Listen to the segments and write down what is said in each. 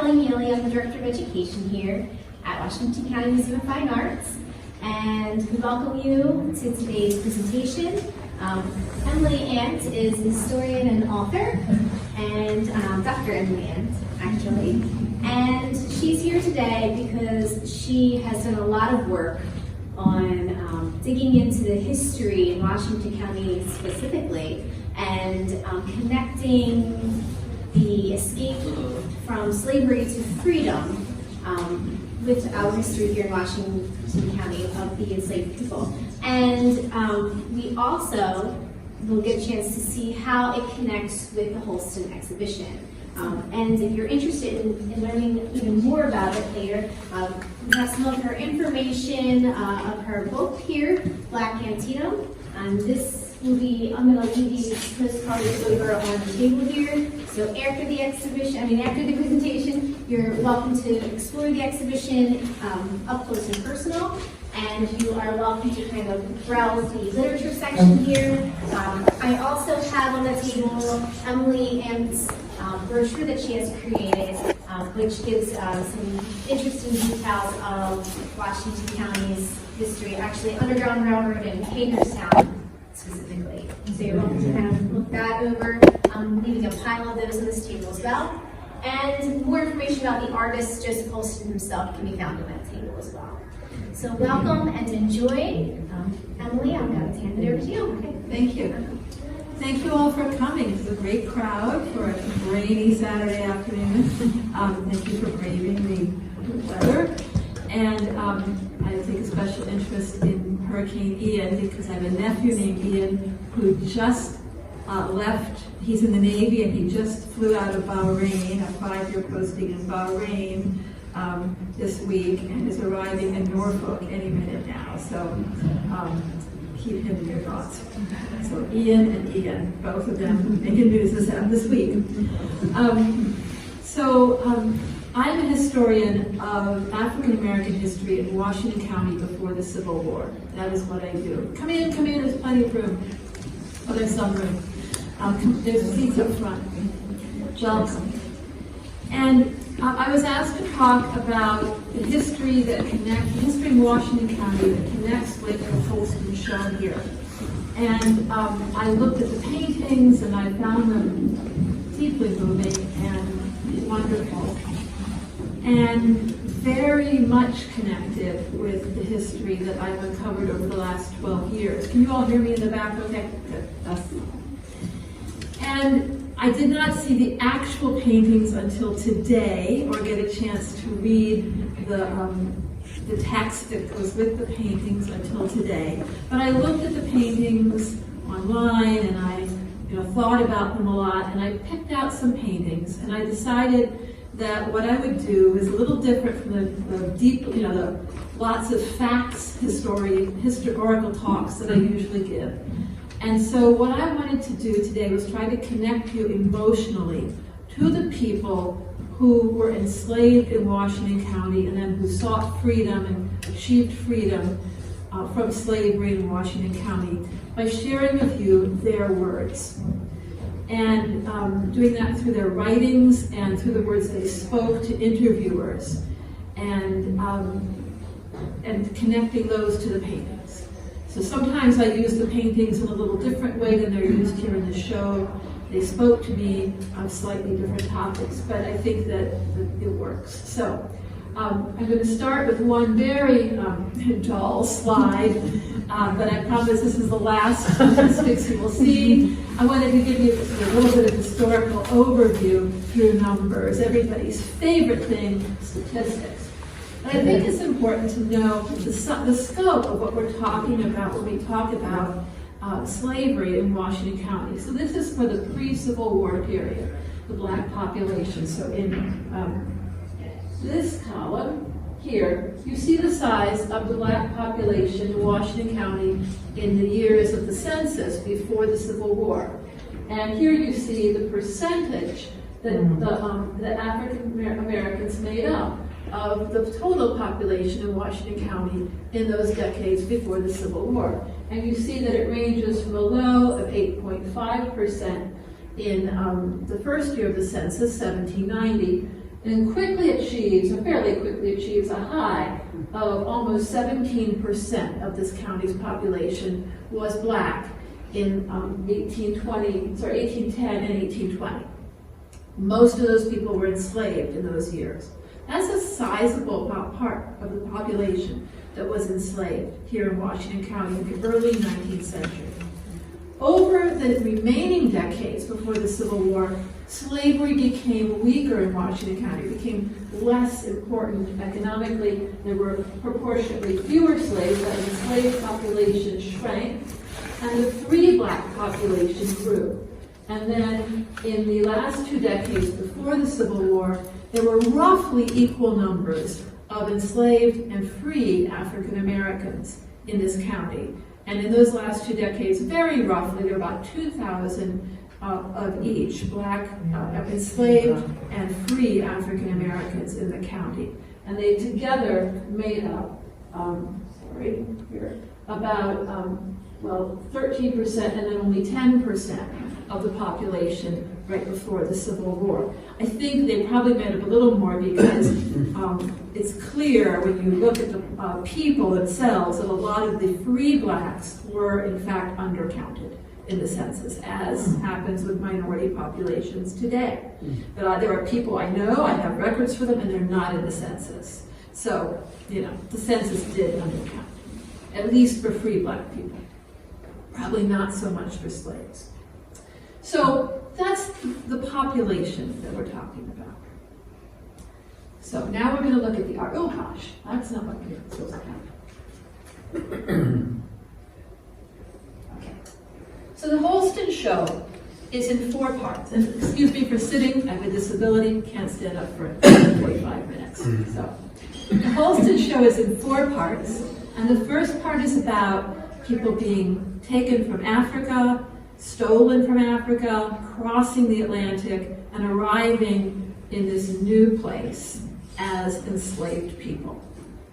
I'm Emilie, I'm the Director of Education here at Washington County Museum of Fine Arts, and we welcome you to today's presentation. Emilie Amt is a historian and author, and Dr. Emilie Amt, actually. And she's here today because she has done a lot of work on digging into the history in Washington County specifically, and connecting the escape from slavery to freedom with our history here in Washington County of the enslaved people. And we also will get a chance to see how it connects with the Holston exhibition. And if you're interested in learning even more about it later, we have some of her information of her book here, Black Antietam. This will be, I'm going to leave these postcards over on the table here. So after the exhibition, after the presentation, you're welcome to explore the exhibition up close and personal. And you are welcome to kind of browse the literature section here. I also have on the table Emilie Amt's brochure that she has created, which gives some interesting details of Washington County's history, actually Underground Railroad in Hagerstown specifically. So you're welcome to kind of look that over. I'm leaving a pile of those on this table as well. And more information about the artist, Joseph Holston himself, can be found on that table as well. So welcome and enjoy. Emilie, I'm going to hand it over to you. Okay, thank you. Thank you all for coming. It's a great crowd for a rainy Saturday afternoon. Thank you for braving the weather. And I take a special interest in Hurricane Ian because I have a nephew named Ian who just left. He's in the Navy and he just flew out of Bahrain, a 5-year posting in Bahrain this week, and is arriving in Norfolk any minute now. So keep him in your thoughts. So Ian and Ian, both of them making news this week. I'm a historian of African American history in Washington County before the Civil War. That is what I do. Come in, there's plenty of room. Oh, there's some room. There's seats up front. Welcome. And I was asked to talk about the history in Washington County that connects with the Holston show here. And I looked at the paintings and I found them deeply moving and wonderful, and very much connected with the history that I've uncovered over the last 12 years. Can you all hear me in the back? Okay, good. And I did not see the actual paintings until today, or get a chance to read the text that goes with the paintings until today. But I looked at the paintings online and I thought about them a lot, and I picked out some paintings, and I decided that what I would do is a little different from the deep, the lots of facts, historical talks that I usually give. And so what I wanted to do today was try to connect you emotionally to the people who were enslaved in Washington County and then who sought freedom and achieved freedom from slavery in Washington County by sharing with you their words. And doing that through their writings and through the words they spoke to interviewers, and connecting those to the paintings. So sometimes I use the paintings in a little different way than they're used here in the show. They spoke to me on slightly different topics, but I think that it works. So I'm going to start with one very dull slide, but I promise this is the last statistics you will see. I wanted to give you a little bit of historical overview through numbers, everybody's favorite thing, statistics. But I think it's important to know the scope of what we're talking about when we talk about slavery in Washington County. So this is for the pre-Civil War period, the black population. So in this column here, you see the size of the black population in Washington County in the years of the census before the Civil War. And here you see the percentage that the African Americans made up of the total population in Washington County in those decades before the Civil War. And you see that it ranges from a low of 8.5% in the first year of the census, 1790, and fairly quickly achieves a high of almost 17% of this county's population was black in 1810 and 1820. Most of those people were enslaved in those years. That's a sizable part of the population that was enslaved here in Washington County in the early 19th century. Over the remaining decades before the Civil War, slavery became weaker in Washington County. It became less important economically. There were proportionately fewer slaves, but the enslaved population shrank, and the free black population grew. And then in the last 2 decades before the Civil War, there were roughly equal numbers of enslaved and free African Americans in this county. And in those last 2 decades, very roughly, there were about 2,000 of each, black, enslaved and free African Americans in the county. And they together made up, about 13% and then only 10% of the population right before the Civil War. I think they probably made up a little more because it's clear when you look at the people themselves that a lot of the free blacks were in fact undercounted in the census, as happens with minority populations today. But there are people I know, I have records for them, and they're not in the census. So, the census did undercount, at least for free black people. Probably not so much for slaves. So that's the population that we're talking about. So now we're going to look at the art. Oh gosh, that's not what we're supposed to have. Okay. So the Holston show is in 4 parts. And excuse me for sitting, I have a disability, can't stand up for 45 minutes. So the Holston show is in 4 parts. And the first part is about people being taken from Africa, stolen from Africa, crossing the Atlantic, and arriving in this new place as enslaved people.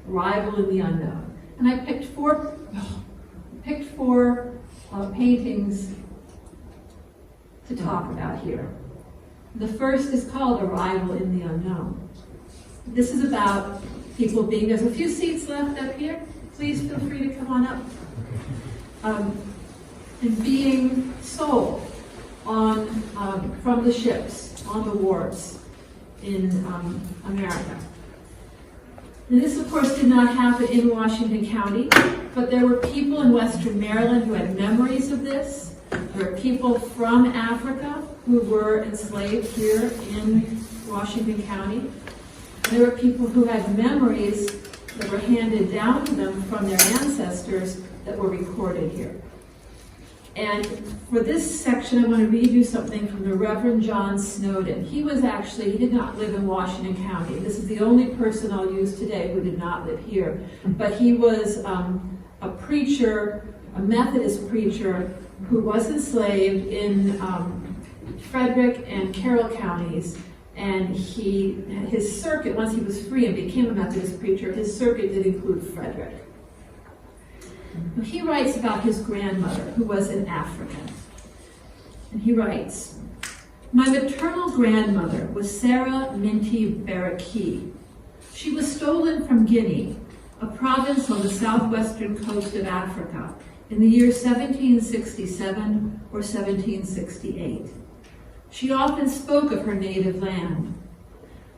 Arrival in the unknown. And I picked four paintings to talk about here. The first is called Arrival in the Unknown. This is about people being, there's a few seats left up here. Please feel free to come on up. And being sold from the ships on the wharves in America. And this, of course, did not happen in Washington County, but there were people in Western Maryland who had memories of this. There were people from Africa who were enslaved here in Washington County. And there were people who had memories that were handed down to them from their ancestors that were recorded here. And for this section, I want to read you something from the Reverend John Snowden. He did not live in Washington County. This is the only person I'll use today who did not live here. But he was a preacher, a Methodist preacher, who was enslaved in Frederick and Carroll counties. And his circuit, once he was free and became a Methodist preacher, his circuit did include Frederick. He writes about his grandmother, who was an African. And he writes, "My maternal grandmother was Sarah Minty Baraki. She was stolen from Guinea, a province on the southwestern coast of Africa, in the year 1767 or 1768. She often spoke of her native land.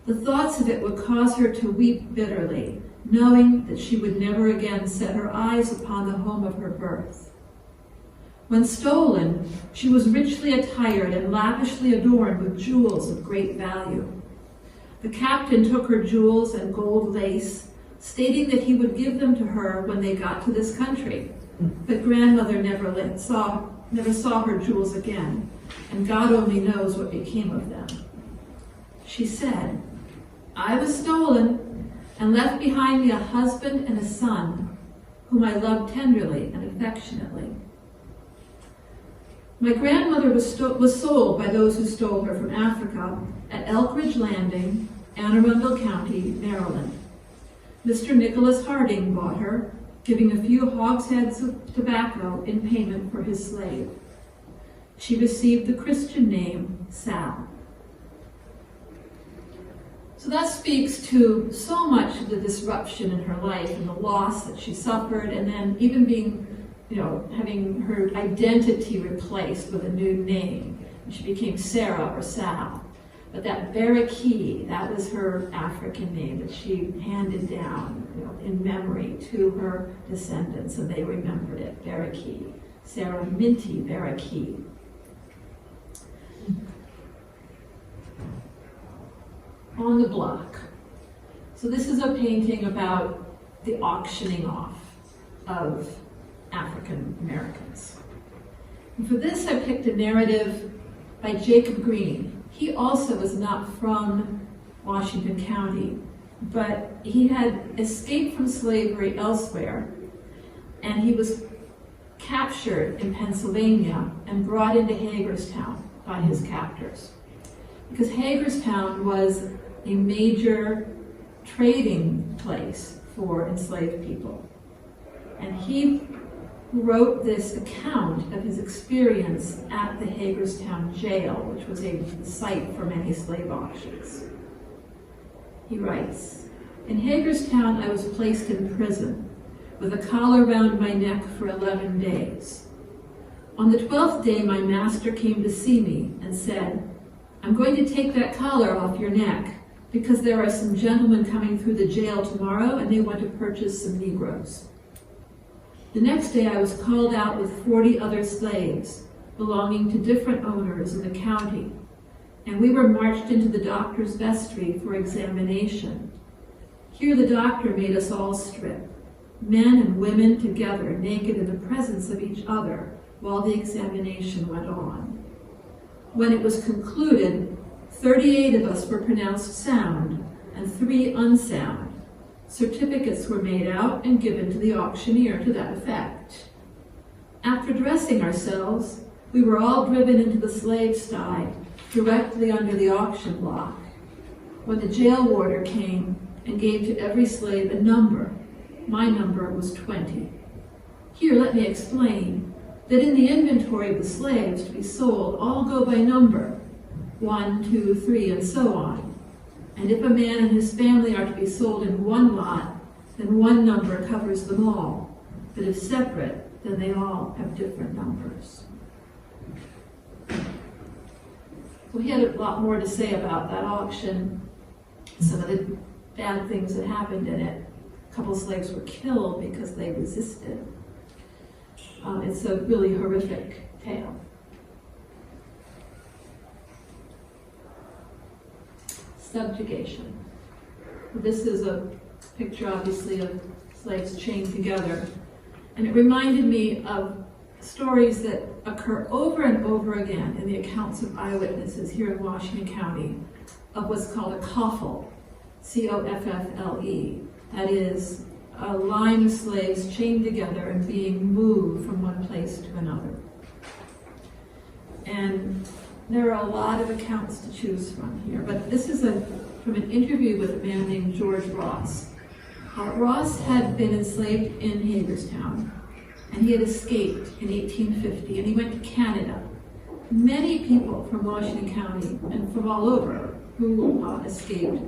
The thoughts of it would cause her to weep bitterly, knowing that she would never again set her eyes upon the home of her birth. When stolen, she was richly attired and lavishly adorned with jewels of great value. The captain took her jewels and gold lace, stating that he would give them to her when they got to this country. But grandmother never saw her jewels again, and God only knows what became of them. She said, 'I was stolen and left behind me a husband and a son, whom I loved tenderly and affectionately. My grandmother was sold by those who stole her from Africa at Elkridge Landing, Anne Arundel County, Maryland. Mr. Nicholas Harding bought her, giving a few hogsheads of tobacco in payment for his slave. She received the Christian name Sal.'" So that speaks to so much of the disruption in her life and the loss that she suffered, and then even being, having her identity replaced with a new name. She became Sarah or Sal. But that Bereki, that was her African name that she handed down, in memory to her descendants, and they remembered it, Bereki. Sarah Minty Bereki. On the block. So this is a painting about the auctioning off of African Americans. And for this I picked a narrative by Jacob Green. He also was not from Washington County, but he had escaped from slavery elsewhere, and he was captured in Pennsylvania and brought into Hagerstown by his captors. Because Hagerstown was a major trading place for enslaved people. And he wrote this account of his experience at the Hagerstown jail, which was a site for many slave auctions. He writes, "In Hagerstown I was placed in prison with a collar round my neck for 11 days. On the 12th day my master came to see me and said, 'I'm going to take that collar off your neck because there are some gentlemen coming through the jail tomorrow and they want to purchase some Negroes.' The next day I was called out with 40 other slaves belonging to different owners in the county, and we were marched into the doctor's vestry for examination. Here the doctor made us all strip, men and women together, naked in the presence of each other, while the examination went on. When it was concluded, 38 of us were pronounced sound and 3 unsound. Certificates were made out and given to the auctioneer to that effect. After dressing ourselves, we were all driven into the slave sty, directly under the auction block, when the jail warder came and gave to every slave a number. My number was 20. Here, let me explain that in the inventory of the slaves to be sold, all go by number, 1, 2, 3, and so on. And if a man and his family are to be sold in one lot, then one number covers them all. But if separate, then they all have different numbers." Well, he had a lot more to say about that auction, some of the bad things that happened in it. A couple slaves were killed because they resisted. It's a really horrific tale. Subjugation. This is a picture, obviously, of slaves chained together. And it reminded me of stories that occur over and over again in the accounts of eyewitnesses here in Washington County of what's called a coffle, C-O-F-F-L-E. That is a line of slaves chained together and being moved from one place to another. And there are a lot of accounts to choose from here, but this is from an interview with a man named George Ross. Ross had been enslaved in Hagerstown, and he had escaped in 1850, and he went to Canada. Many people from Washington County and from all over who escaped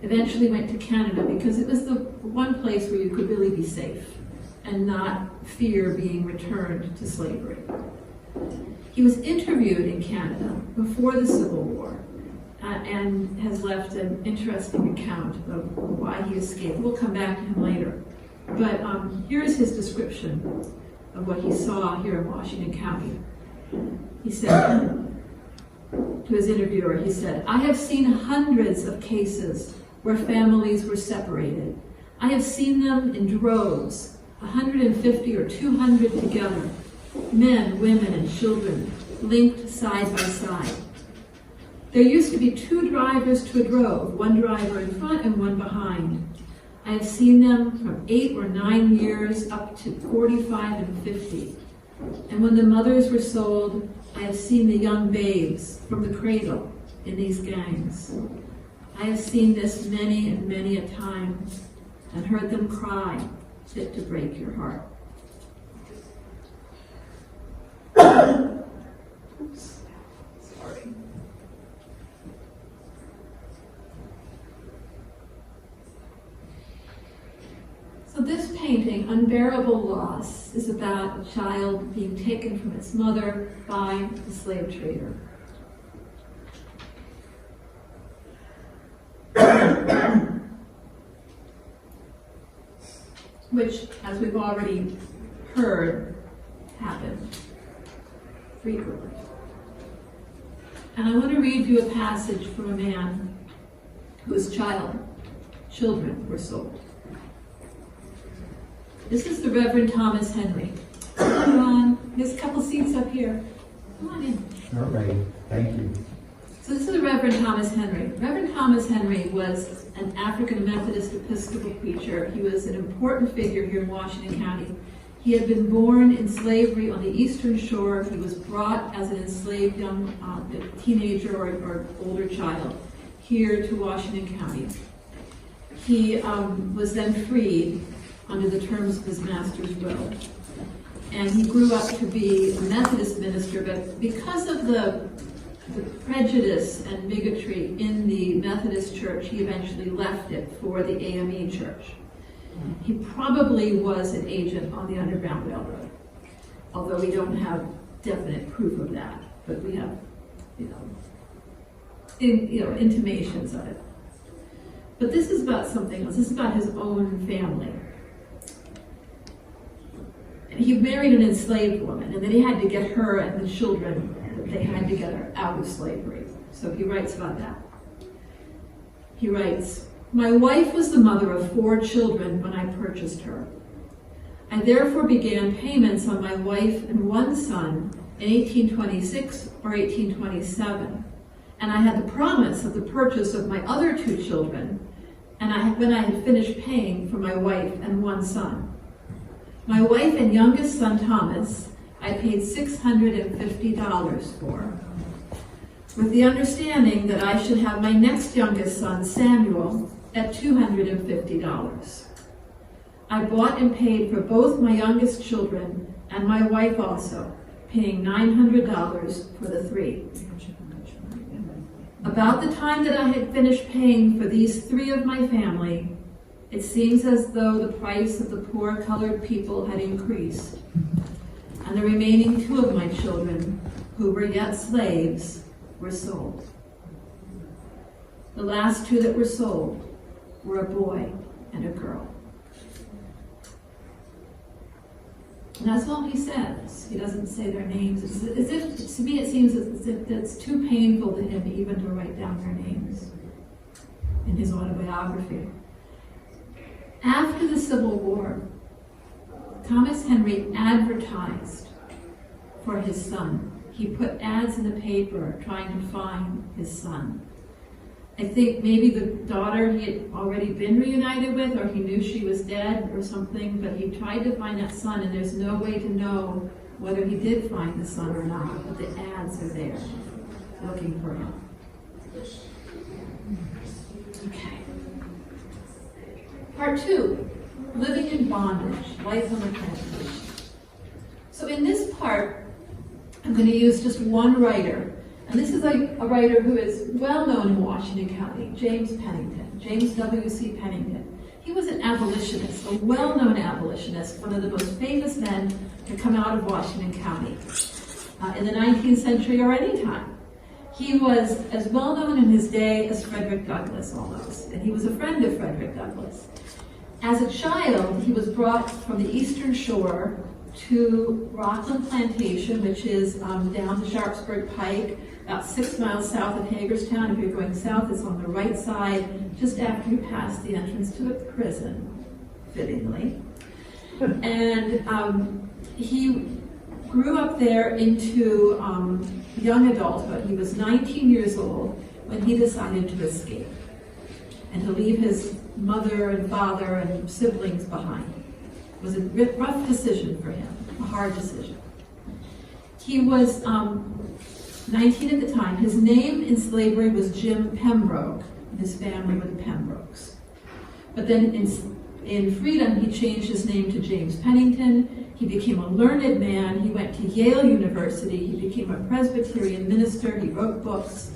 eventually went to Canada because it was the one place where you could really be safe and not fear being returned to slavery. He was interviewed in Canada before the Civil War and has left an interesting account of why he escaped. We'll come back to him later. But here's his description of what he saw here in Washington County. He said to his interviewer, he said, "I have seen hundreds of cases where families were separated. I have seen them in droves, 150 or 200 together, men, women, and children, linked side by side. There used to be 2 drivers to a drove, one driver in front and one behind. I have seen them from 8 or 9 years up to 45 and 50. And when the mothers were sold, I have seen the young babes from the cradle in these gangs. I have seen this many and many a time and heard them cry, fit to break your heart." Oops. Sorry. So this painting, Unbearable Loss, is about a child being taken from its mother by the slave trader. Which, as we've already heard, happened frequently. And I want to read you a passage from a man whose children were sold. This is the Reverend Thomas Henry. Come on, there's a couple seats up here. Come on in. All right, thank you. So this is the Reverend Thomas Henry. Reverend Thomas Henry was an African Methodist Episcopal preacher. He was an important figure here in Washington County. He had been born in slavery on the Eastern Shore. He was brought as an enslaved young teenager or older child here to Washington County. He was then freed under the terms of his master's will. And he grew up to be a Methodist minister, but because of the prejudice and bigotry in the Methodist Church, he eventually left it for the AME Church. He probably was an agent on the Underground Railroad, although we don't have definite proof of that, but we have, intimations of it. But this is about something else. This is about his own family. He married an enslaved woman, and then he had to get her and the children, they had to get her out of slavery. So he writes about that. He writes, "My wife was the mother of 4 children when I purchased her. I therefore began payments on my wife and 1 son in 1826 or 1827, and I had the promise of the purchase of my other 2 children, and when I had finished paying for my wife and 1 son. My wife and youngest son, Thomas, I paid $650 for, with the understanding that I should have my next youngest son, Samuel, at $250. I bought and paid for both my youngest children and my wife also, paying $900 for the 3. About the time that I had finished paying for these 3 of my family, it seems as though the price of the poor colored people had increased, and the remaining 2 of my children, who were yet slaves, were sold. The last 2 that were sold were a boy and a girl." And that's all he says. He doesn't say their names. It's as if, to me, it seems as if it's too painful to him even to write down their names in his autobiography. After the Civil War, Thomas Henry advertised for his son. He put ads in the paper trying to find his son. I think maybe the daughter he had already been reunited with, or he knew she was dead or something, but he tried to find that son, and there's no way to know whether he did find the son or not, but the ads are there looking for him. Okay. Part 2, living in bondage, life on the plantation. So in this part, I'm going to use just one writer. And this is a writer who is well known in Washington County, James Pennington, James W.C. Pennington. He was an abolitionist, a well-known abolitionist, one of the most famous men to come out of Washington County in the 19th century or any time. He was as well known in his day as Frederick Douglass almost, and he was a friend of Frederick Douglass. As a child, he was brought from the Eastern Shore to Rockland Plantation, which is down the Sharpsburg Pike, about 6 miles south of Hagerstown. If you're going south, it's on the right side, just after you pass the entrance to a prison, fittingly. And he grew up there into young adulthood. He was 19 years old when he decided to escape and to leave his mother and father and siblings behind. It was a rough decision for him, a hard decision. He was 19 at the time. His name in slavery was Jim Pembroke. His family were the Pembrokes. But then in freedom, he changed his name to James Pennington. He became a learned man. He went to Yale University. He became a Presbyterian minister. He wrote books.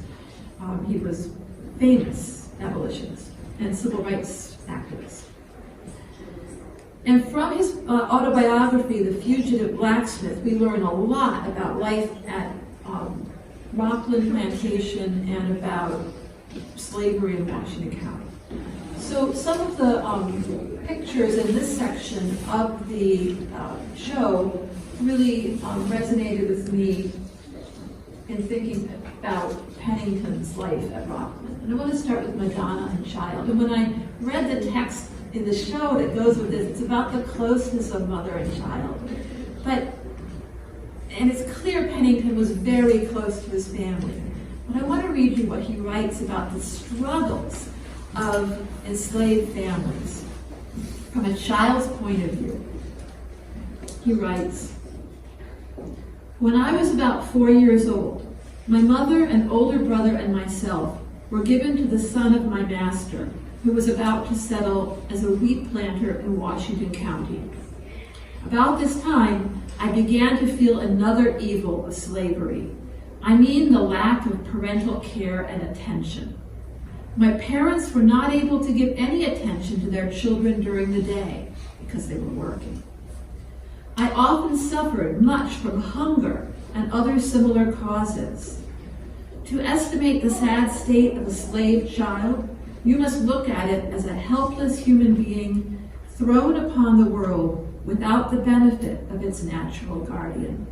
He was famous abolitionist and civil rights activist. And from his autobiography, The Fugitive Blacksmith, we learn a lot about life at Rockland Plantation and about slavery in Washington County. So some of the pictures in this section of the show really resonated with me in thinking about Pennington's life at Rockland. And I want to start with Madonna and Child. And when I read the text in the show that goes with this, it's about the closeness of mother and child. And it's clear Pennington was very close to his family. But I want to read you what he writes about the struggles of enslaved families from a child's point of view. He writes, "When I was about 4 years old, my mother and older brother and myself were given to the son of my master, who was about to settle as a wheat planter in Washington County. About this time, I began to feel another evil of slavery. I mean the lack of parental care and attention. My parents were not able to give any attention to their children during the day because they were working. I often suffered much from hunger and other similar causes. To estimate the sad state of a slave child, you must look at it as a helpless human being thrown upon the world without the benefit of its natural guardian."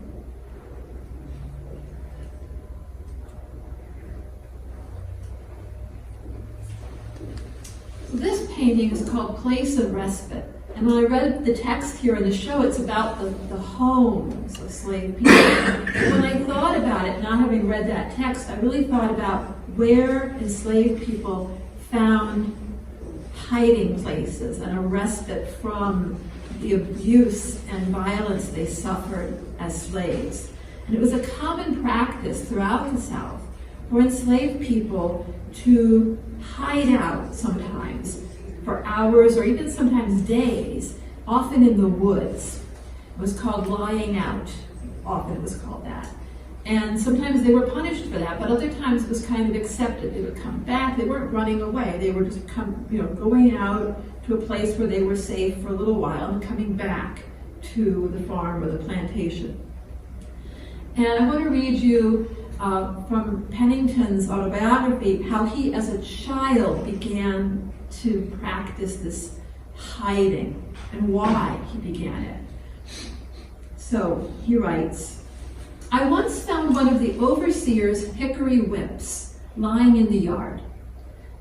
This painting is called Place of Respite. And when I read the text here in the show, it's about the homes of slave people. When I thought about it, not having read that text, I really thought about where enslaved people found hiding places and a respite from the abuse and violence they suffered as slaves. And it was a common practice throughout the South for enslaved people to hide out sometimes for hours or even sometimes days, often in the woods. It was called lying out, often it was called that. And sometimes they were punished for that, but other times it was kind of accepted. They would come back, they weren't running away, they were just going out to a place where they were safe for a little while and coming back to the farm or the plantation. And I want to read you from Pennington's autobiography how he as a child began to practice this hiding and why he began it. So he writes, "I once found one of the overseer's hickory whips lying in the yard,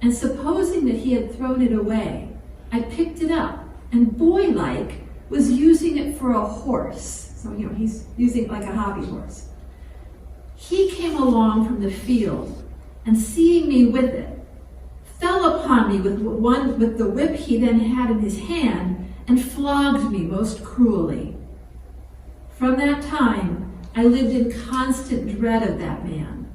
and supposing that he had thrown it away, I picked it up and boy-like was using it for a horse." So, he's using it like a hobby horse. "He came along from the field and seeing me with it, fell upon me with the whip he then had in his hand and flogged me most cruelly. From that time, I lived in constant dread of that man,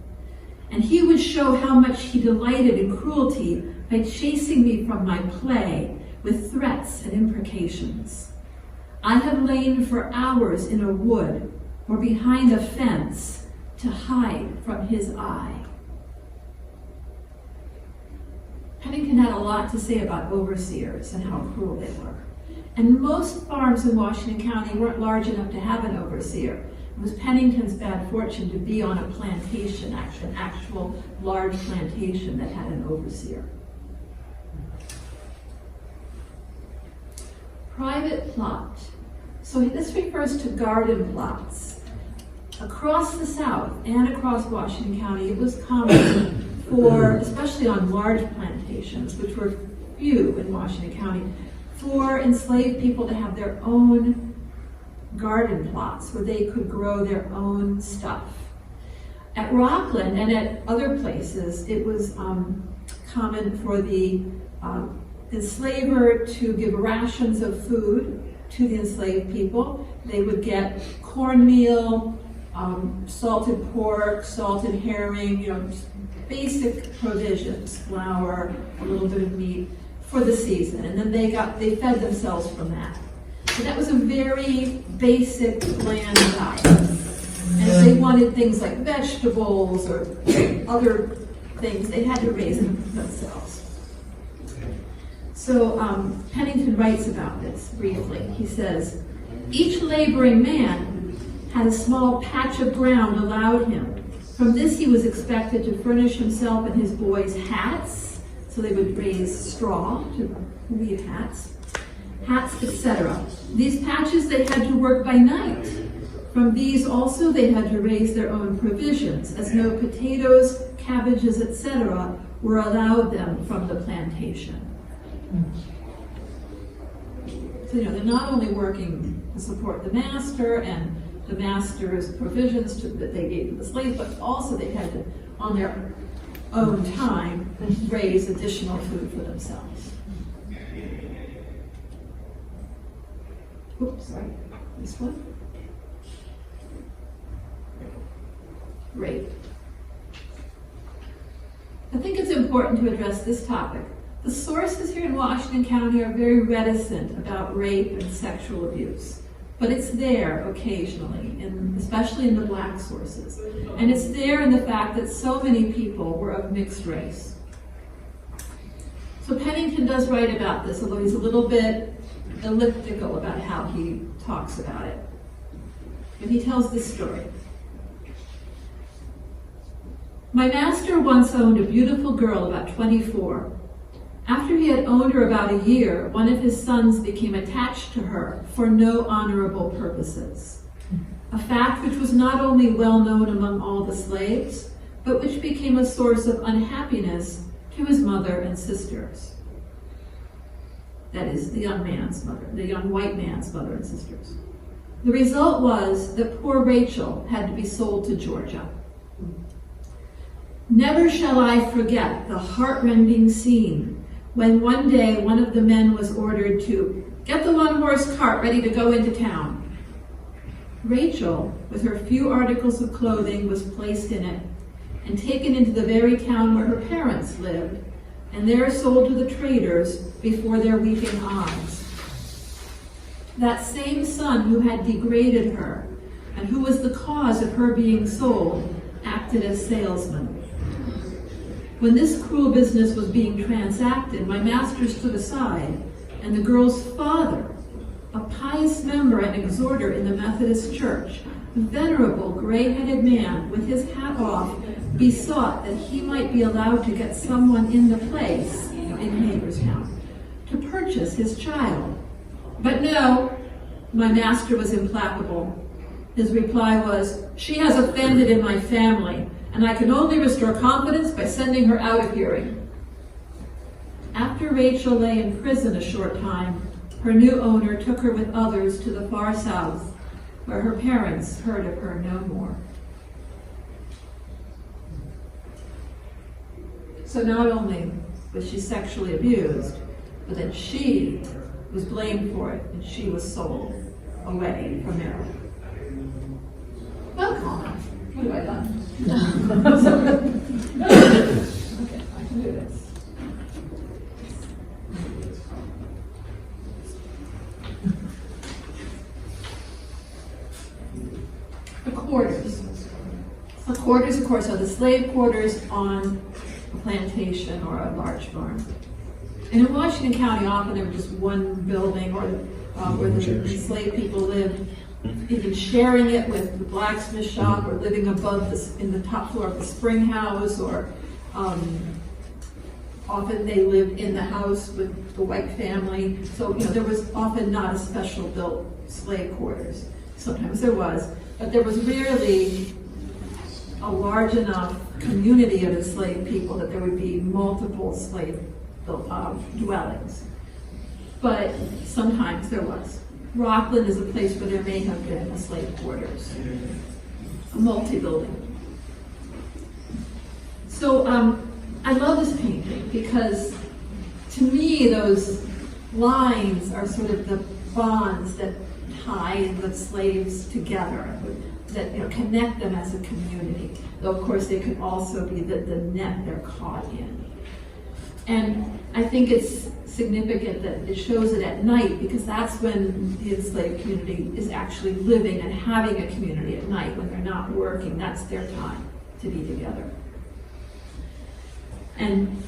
and he would show how much he delighted in cruelty by chasing me from my play with threats and imprecations. I have lain for hours in a wood or behind a fence to hide from his eye." Pennington had a lot to say about overseers and how cruel they were. And most farms in Washington County weren't large enough to have an overseer. It was Pennington's bad fortune to be on a plantation, an actual large plantation that had an overseer. Private plot. So this refers to garden plots. Across the South and across Washington County, it was common for, especially on large plantations, which were few in Washington County, for enslaved people to have their own garden plots where they could grow their own stuff. At Rockland and at other places, it was common for the enslaver to give rations of food to the enslaved people. They would get cornmeal, salted pork, salted herring, basic provisions, flour, a little bit of meat for the season, and then they fed themselves from that. So that was a very basic land diet. And if they wanted things like vegetables or other things, they had to raise them themselves. So Pennington writes about this briefly. He says, each laboring man had a small patch of ground allowed him. From this he was expected to furnish himself and his boys hats, so they would raise straw to weave hats, etc. These patches they had to work by night. From these also they had to raise their own provisions, as no potatoes, cabbages, etc. were allowed them from the plantation. So, they're not only working to support the master and the master's provisions that they gave to the slaves, but also they had to, on their own time, raise additional food for themselves. Oops, sorry. This one? Great. I think it's important to address this topic. The sources here in Washington County are very reticent about rape and sexual abuse, but it's there occasionally, especially in the black sources. And it's there in the fact that so many people were of mixed race. So Pennington does write about this, although he's a little bit elliptical about how he talks about it. And he tells this story. My master once owned a beautiful girl about 24. After he had owned her about a year, one of his sons became attached to her for no honorable purposes. A fact which was not only well known among all the slaves, but which became a source of unhappiness to his mother and sisters. That is, the young man's mother, the young white man's mother and sisters. The result was that poor Rachel had to be sold to Georgia. Never shall I forget the heart-rending scene when one day one of the men was ordered to get the one-horse cart ready to go into town. Rachel, with her few articles of clothing, was placed in it and taken into the very town where her parents lived, and there sold to the traders before their weeping eyes. That same son who had degraded her and who was the cause of her being sold acted as salesman. When this cruel business was being transacted, my master stood aside, and the girl's father, a pious member and exhorter in the Methodist Church, a venerable gray-headed man with his hat off, besought that he might be allowed to get someone in the place, in Hagerstown, to purchase his child. But no, my master was implacable. His reply was, "She has offended in my family, and I can only restore confidence by sending her out of hearing." After Rachel lay in prison a short time, her new owner took her with others to the far south, where her parents heard of her no more. So not only was she sexually abused, but then she was blamed for it, and she was sold away from Maryland. Well, calm down. What have I done? Okay, I can do this. The quarters. The quarters, of course, are the slave quarters on a plantation or a large farm. And in Washington County, often there was just one building or where the enslaved people lived, either sharing it with the blacksmith shop or living above in the top floor of the spring house, or often they lived in the house with the white family. So, there was often not a special built slave quarters. Sometimes there was, but there was rarely a large enough community of enslaved people that there would be multiple slave dwellings. But sometimes there was. Rockland is a place where there may have been a slave quarters, a multi-building. So I love this painting because to me those lines are sort of the bonds that tie the slaves together, that connect them as a community. Though of course they could also be the net they're caught in. And I think it's significant that it shows it at night, because that's when the enslaved community is actually living and having a community at night. When they're not working, that's their time to be together. And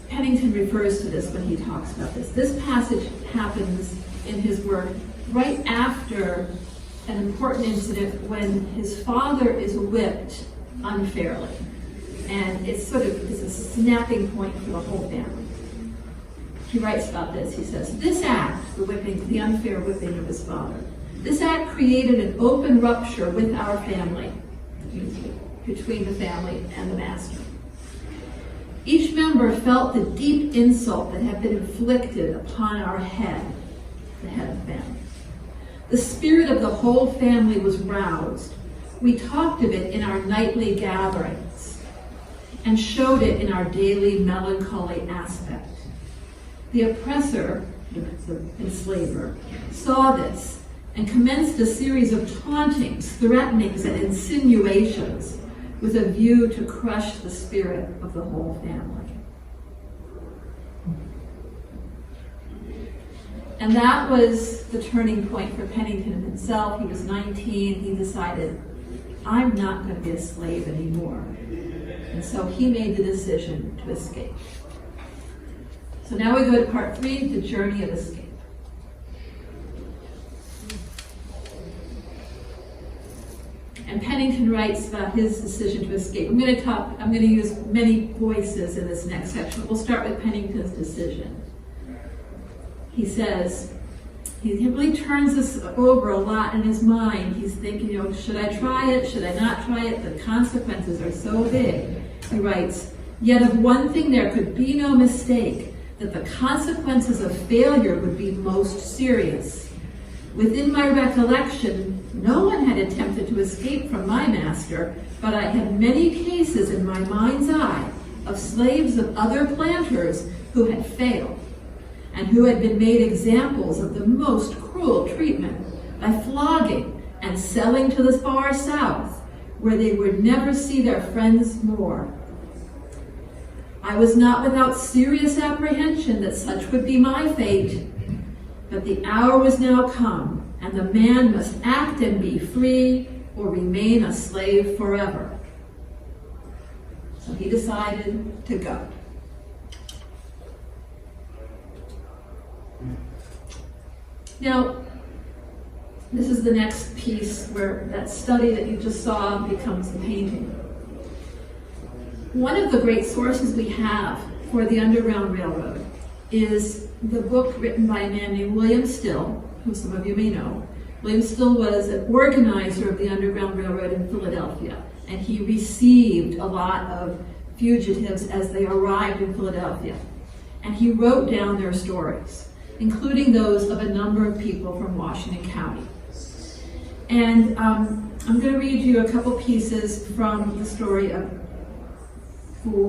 Pennington refers to this when he talks about this. This passage happens in his work right after an important incident when his father is whipped unfairly. And it's a snapping point for the whole family. He writes about this. He says, "This act, the unfair whipping of his father, this act created an open rupture with our family," between the family and the master. "Each member felt the deep insult that had been inflicted upon our head, the head of the family. The spirit of the whole family was roused. We talked of it in our nightly gatherings and showed it in our daily melancholy aspect. The oppressor, the enslaver, saw this and commenced a series of tauntings, threatenings, and insinuations with a view to crush the spirit of the whole family." And that was the turning point for Pennington himself. He was 19. He decided, I'm not going to be a slave anymore. And so he made the decision to escape. So now we go to part 3, the journey of escape. And Pennington writes about his decision to escape. I'm going to use many voices in this next section. We'll start with Pennington's decision. He says, he really turns this over a lot in his mind. He's thinking, should I try it? Should I not try it? The consequences are so big. He writes, "Yet of one thing there could be no mistake, that the consequences of failure would be most serious. Within my recollection, no one had attempted to escape from my master, but I had many cases in my mind's eye of slaves of other planters who had failed, and who had been made examples of the most cruel treatment by flogging and selling to the far south, where they would never see their friends more. I was not without serious apprehension that such would be my fate, but the hour was now come, and the man must act and be free, or remain a slave forever." So he decided to go. Now, this is the next piece where that study that you just saw becomes the painting. One of the great sources we have for the Underground Railroad is the book written by a man named William Still, who some of you may know. William Still was an organizer of the Underground Railroad in Philadelphia, and he received a lot of fugitives as they arrived in Philadelphia. And he wrote down their stories, including those of a number of people from Washington County. And I'm going to read you a couple pieces from the story of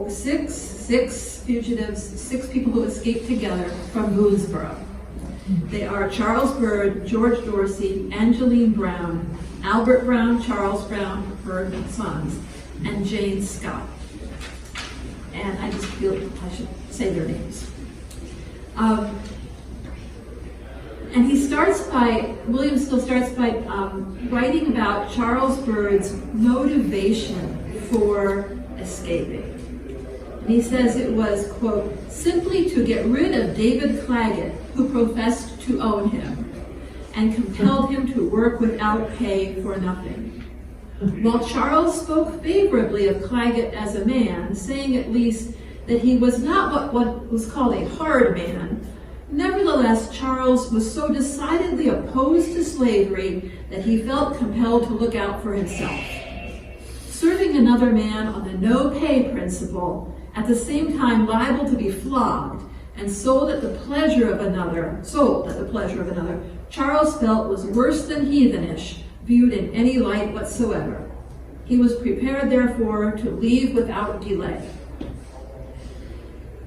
six fugitives, 6 people who escaped together from Boonesboro. They are Charles Bird, George Dorsey, Angeline Brown, Albert Brown, Charles Brown, her sons, and Jane Scott. And I just feel I should say their names. And William Still starts by writing about Charles Bird's motivation for escaping. And he says it was, quote, "simply to get rid of David Claggett, who professed to own him, and compelled him to work without pay for nothing. While Charles spoke favorably of Claggett as a man, saying at least that he was not what was called a hard man, nevertheless Charles was so decidedly opposed to slavery that he felt compelled to look out for himself. Serving another man on the no-pay principle, at the same time liable to be flogged and sold at the pleasure of another, Charles felt was worse than heathenish, viewed in any light whatsoever. He was prepared, therefore, to leave without delay."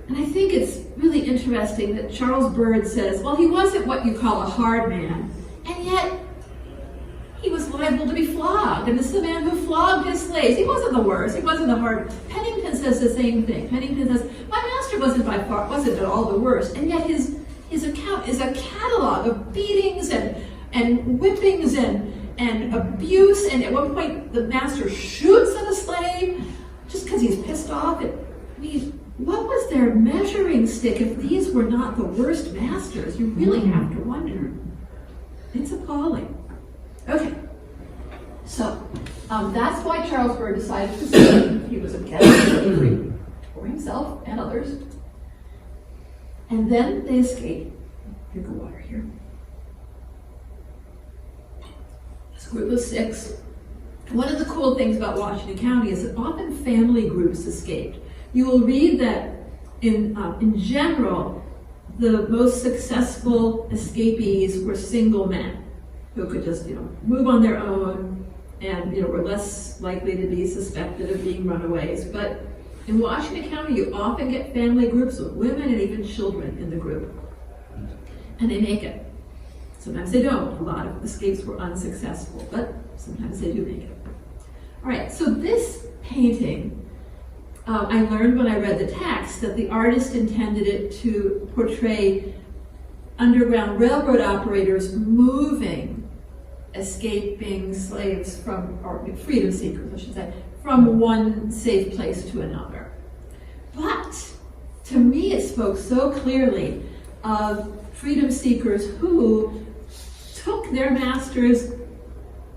And I think it's really interesting that Charles Bird says, well, he wasn't what you call a hard man, and yet he was liable to be flogged. And this is a man who flogged his slaves. He wasn't the worst. He wasn't the hard. Pennington says the same thing. Pennington says, my master wasn't at all the worst. And yet his account is a catalog of beatings and whippings and abuse. And at one point, the master shoots at a slave just because he's pissed off. what was their measuring stick if these were not the worst masters? You really have to wonder. It's appalling. Okay, so that's why Charles Bird decided to say he was against slavery for himself and others. And then they escaped. Drink of water here. This group of 6. One of the cool things about Washington County is that often family groups escaped. You will read that in general, the most successful escapees were single men who could just, move on their own and, were less likely to be suspected of being runaways. But in Washington County, you often get family groups with women and even children in the group. And they make it. Sometimes they don't. A lot of escapes were unsuccessful, but sometimes they do make it. All right, so this painting, I learned when I read the text that the artist intended it to portray Underground Railroad operators moving escaping slaves or freedom seekers, I should say, from one safe place to another. But to me, it spoke so clearly of freedom seekers who took their master's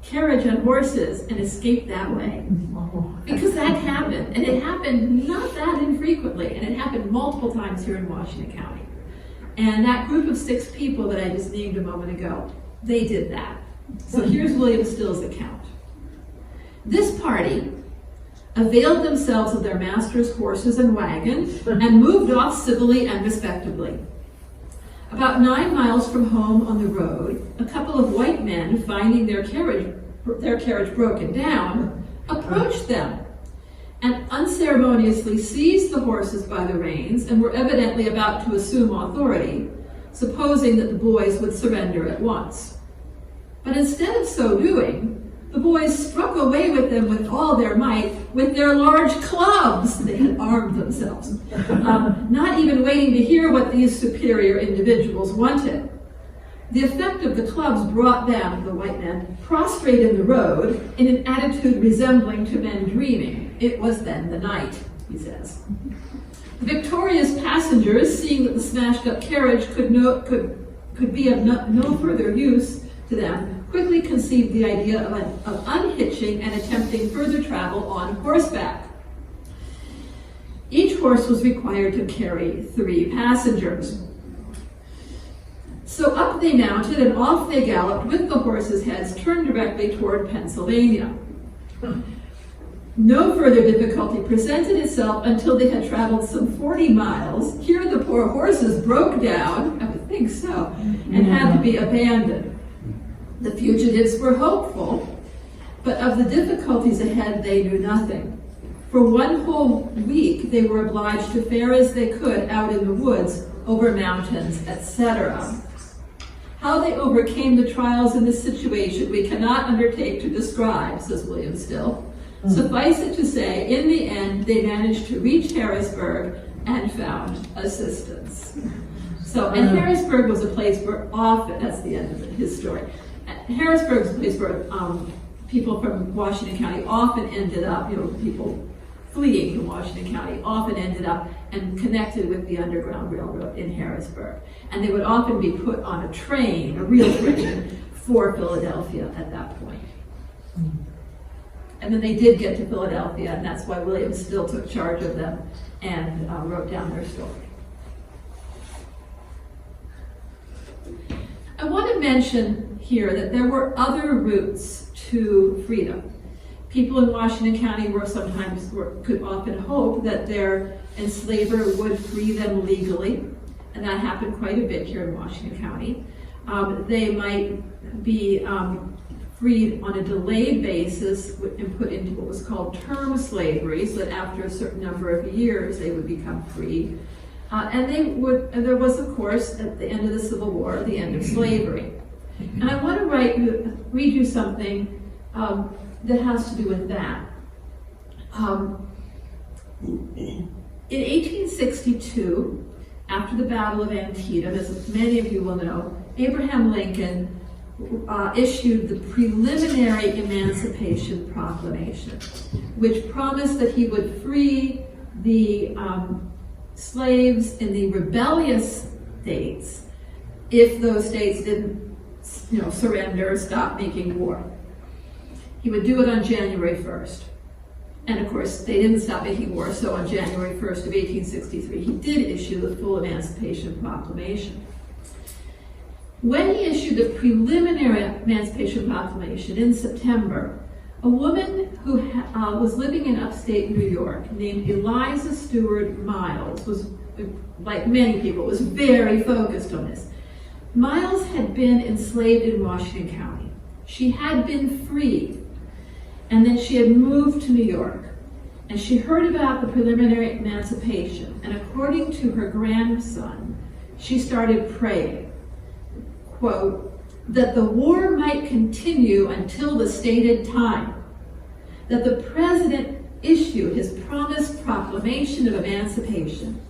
carriage on horses and escaped that way. Because that happened, and it happened not that infrequently, and it happened multiple times here in Washington County. And that group of 6 people that I just named a moment ago, they did that. So here's William Still's account. This party availed themselves of their master's horses and wagon and moved off civilly and respectably. About 9 miles from home on the road, a couple of white men, finding their carriage broken down, approached them and unceremoniously seized the horses by the reins and were evidently about to assume authority, supposing that the boys would surrender at once. But instead of so doing, the boys struck away with them with all their might with their large clubs. They had armed themselves, not even waiting to hear what these superior individuals wanted. The effect of the clubs brought them, the white men, prostrate in the road in an attitude resembling to men dreaming. It was then the night, he says. The victorious passengers, seeing that the smashed-up carriage could be of no further use to them, quickly conceived the idea of unhitching and attempting further travel on horseback. Each horse was required to carry 3 passengers. So up they mounted and off they galloped with the horses' heads turned directly toward Pennsylvania. No further difficulty presented itself until they had traveled some 40 miles. Here the poor horses broke down, I would think so, and had to be abandoned. The fugitives were hopeful, but of the difficulties ahead they knew nothing. For 1 whole week they were obliged to fare as they could out in the woods, over mountains, etc. How they overcame the trials in this situation we cannot undertake to describe, says William Still. Suffice it to say, in the end, they managed to reach Harrisburg and found assistance. So, and Harrisburg was a place where often, that's the end of his story, Harrisburg is a place where people from Washington County often ended up, people fleeing from Washington County often ended up and connected with the Underground Railroad in Harrisburg. And they would often be put on a train, a real train, for Philadelphia at that point. And then they did get to Philadelphia, and that's why William Still took charge of them and wrote down their story. I want to mention here that there were other routes to freedom. People in Washington County could often hope that their enslaver would free them legally, and that happened quite a bit here in Washington County. They might be freed on a delayed basis and put into what was called term slavery, so that after a certain number of years they would become free. And there was, of course, at the end of the Civil War, the end of slavery. And I want to read you something that has to do with that. In 1862, after the Battle of Antietam, as many of you will know, Abraham Lincoln issued the preliminary Emancipation Proclamation, which promised that he would free the slaves in the rebellious states if those states didn't, surrender or stop making war. He would do it on January 1st. And of course, they didn't stop making war, so on January 1st of 1863, he did issue the full Emancipation Proclamation. When he issued the preliminary Emancipation Proclamation in September, a woman who was living in upstate New York named Eliza Stewart Miles was, like many people, was very focused on this. Miles had been enslaved in Washington County. She had been freed, and then she had moved to New York. And she heard about the preliminary emancipation, and according to her grandson, she started praying, quote, that the war might continue until the stated time, that the president issue his promised proclamation of emancipation.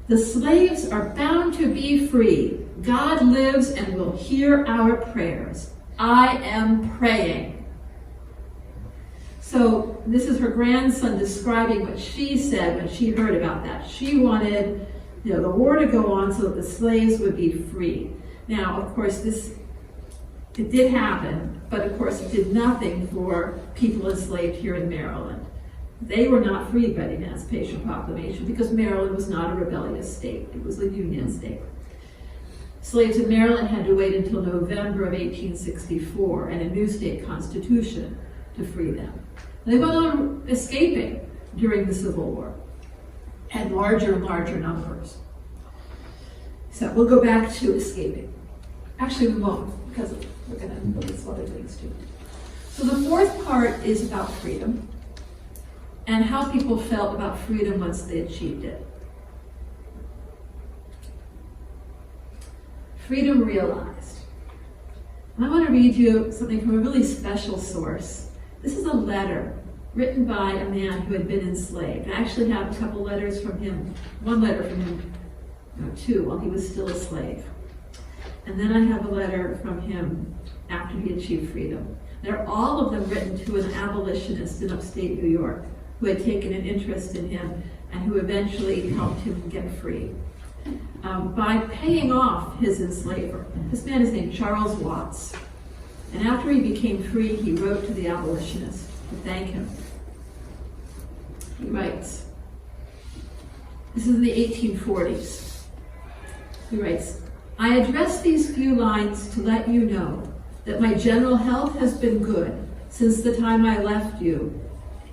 The slaves are bound to be free. God lives and will hear our prayers. I am praying. So this is her grandson describing what she said when she heard about that. She wanted, the war to go on so that the slaves would be free. Now, of course, it did happen, but of course it did nothing for people enslaved here in Maryland. They were not freed by the Emancipation Proclamation because Maryland was not a rebellious state. It was a Union state. Slaves in Maryland had to wait until November of 1864 and a new state constitution to free them. They went on escaping during the Civil War, had larger and larger numbers. So we'll go back to escaping. Actually, we won't, because we're going to look at some other things too. So the fourth part is about freedom and how people felt about freedom once they achieved it. Freedom realized. And I want to read you something from a really special source. This is a letter written by a man who had been enslaved. I actually have a couple letters from him, one letter from him, two, while he was still a slave. And then I have a letter from him after he achieved freedom. They're all of them written to an abolitionist in upstate New York who had taken an interest in him and who eventually helped him get free. By paying off his enslaver. This man is named Charles Watts. And after he became free, he wrote to the abolitionist to thank him. He writes, this is in the 1840s. He writes, I address these few lines to let you know that my general health has been good since the time I left you.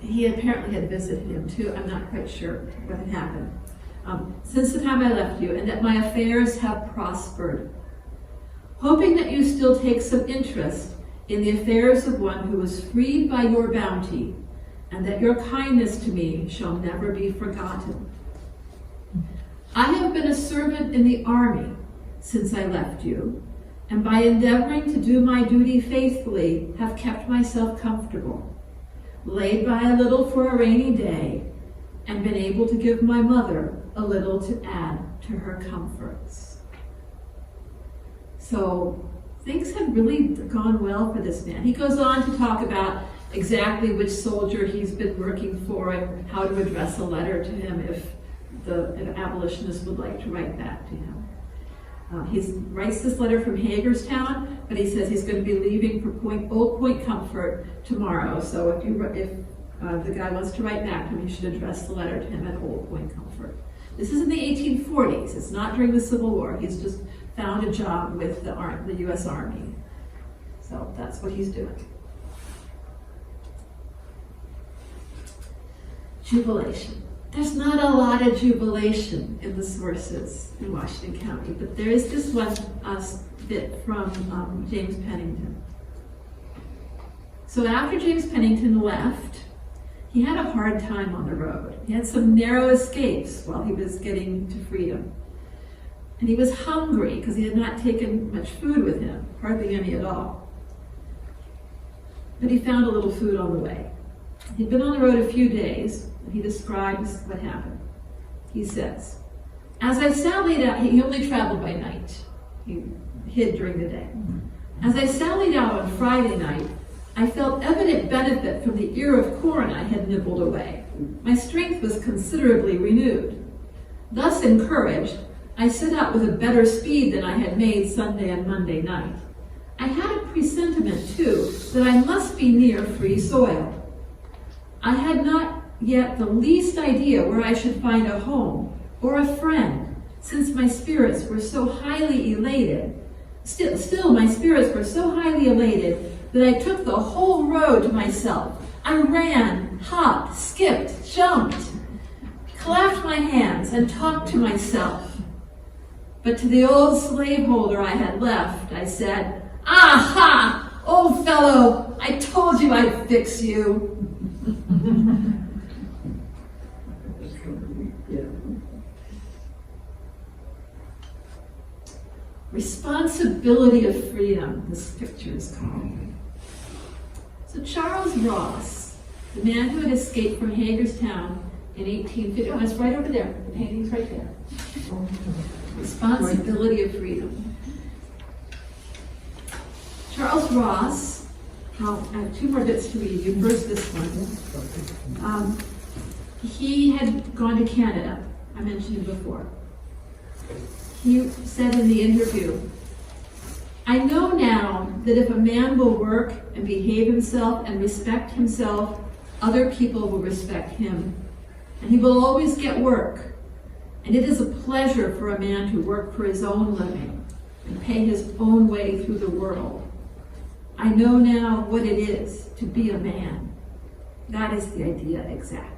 He apparently had visited him too. I'm not quite sure what had happened. Since the time I left you, and that my affairs have prospered. Hoping that you still take some interest in the affairs of one who was freed by your bounty, and that your kindness to me shall never be forgotten. I have been a servant in the army since I left you, and by endeavoring to do my duty faithfully, have kept myself comfortable, laid by a little for a rainy day, and been able to give my mother a little to add to her comforts. So things had really gone well for this man. He goes on to talk about exactly which soldier he's been working for and how to address a letter to him if an abolitionist would like to write back to him. He writes this letter from Hagerstown, but he says he's going to be leaving for Old Point Comfort tomorrow. So if the guy wants to write back to him, you should address the letter to him at Old Point Comfort. This is in the 1840s. It's not during the Civil War. He's just found a job with the U.S. Army. So that's what he's doing. Jubilation. There's not a lot of jubilation in the sources in Washington County, but there is this one bit from James Pennington. So after James Pennington left, he had a hard time on the road. He had some narrow escapes while he was getting to freedom. And he was hungry because he had not taken much food with him, hardly any at all. But he found a little food on the way. He'd been on the road a few days, and he describes what happened. He says, as I sallied out, he only traveled by night. He hid during the day. As I sallied out on Friday night, I felt evident benefit from the ear of corn I had nibbled away. My strength was considerably renewed. Thus encouraged, I set out with a better speed than I had made Sunday and Monday night. I had a presentiment, too, that I must be near free soil. I had not yet the least idea where I should find a home or a friend, since my spirits were so highly elated. Still, my spirits were so highly elated that I took the whole road to myself. I ran, hopped, skipped, jumped, clapped my hands, and talked to myself. But to the old slaveholder I had left, I said, "Aha! Old fellow, I told you I'd fix you." Responsibility of freedom, this picture is called. So Charles Ross, the man who had escaped from Hagerstown in 1850, oh, it's right over there, the painting's right there. Responsibility of freedom. Charles Ross, I have two more bits to read you. First, this one. He had gone to Canada. I mentioned him before. He said in the interview, "I know now that if a man will work and behave himself and respect himself, other people will respect him. And he will always get work. And it is a pleasure for a man to work for his own living and pay his own way through the world. I know now what it is to be a man." That is the idea exactly.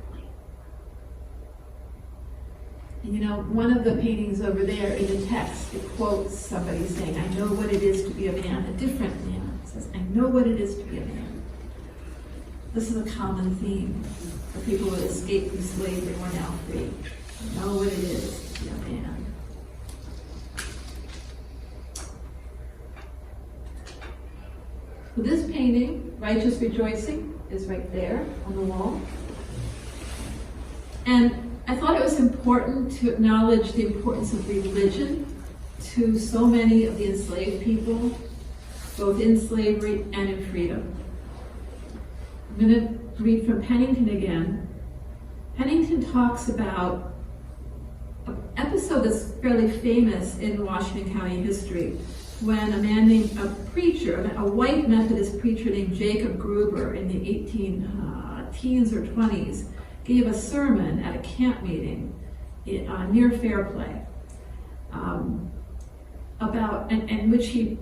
And you know, one of the paintings over there in the text, it quotes somebody saying, "I know what it is to be a man." A different man says, "I know what it is to be a man." This is a common theme for people who escaped from slavery and are now free. I know what it is to be a man. So this painting, Righteous Rejoicing, is right there on the wall. And I thought it was important to acknowledge the importance of religion to so many of the enslaved people, both in slavery and in freedom. I'm going to read from Pennington again. Pennington talks about an episode that's fairly famous in Washington County history, when a man named, a preacher, a white Methodist preacher named Jacob Gruber in the 18 teens or 20s, gave a sermon at a camp meeting near Fairplay, about, in which he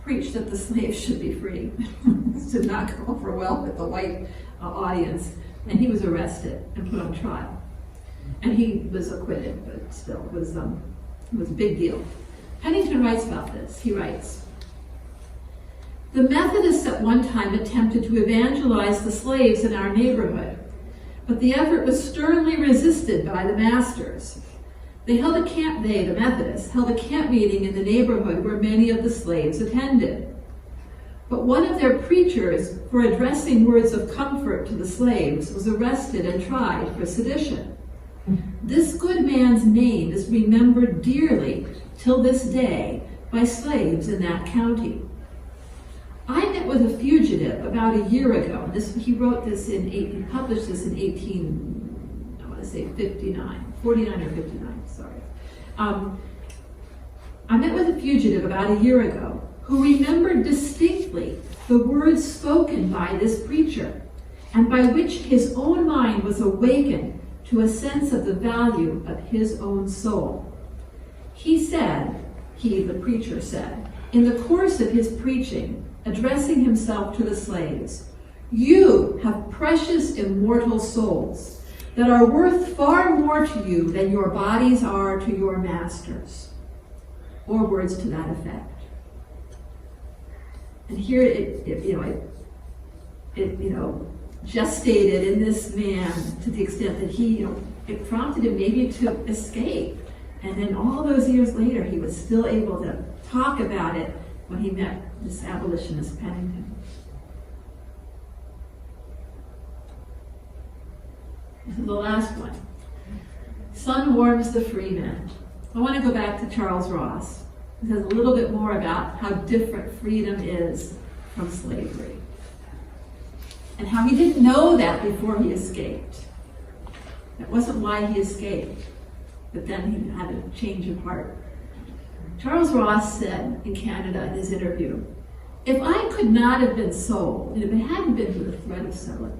preached that the slaves should be free. This did not go over well with the white audience, and he was arrested and put on trial. And he was acquitted, but still, it was a big deal. Pennington writes about this. He writes, "The Methodists at one time attempted to evangelize the slaves in our neighborhood, but the effort was sternly resisted by the masters. The Methodists, held a camp meeting in the neighborhood where many of the slaves attended. But one of their preachers, for addressing words of comfort to the slaves, was arrested and tried for sedition. This good man's name is remembered dearly till this day by slaves in that county. I met with a fugitive about a year ago." He wrote this he published this in 49 or 59, sorry. "I met with a fugitive about a year ago who remembered distinctly the words spoken by this preacher, and by which his own mind was awakened to a sense of the value of his own soul. The preacher said, in the course of his preaching, addressing himself to the slaves, 'You have precious immortal souls that are worth far more to you than your bodies are to your masters,' or words to that effect." And here it gestated in this man to the extent that it prompted him maybe to escape. And then all those years later, he was still able to talk about it when he met this abolitionist Pennington. This is the last one. "Sun warms the free man." I want to go back to Charles Ross. It says a little bit more about how different freedom is from slavery, and how he didn't know that before he escaped. That wasn't why he escaped. but then he had a change of heart. Charles Ross said in Canada in his interview, "If I could not have been sold, and if it hadn't been for the threat of selling,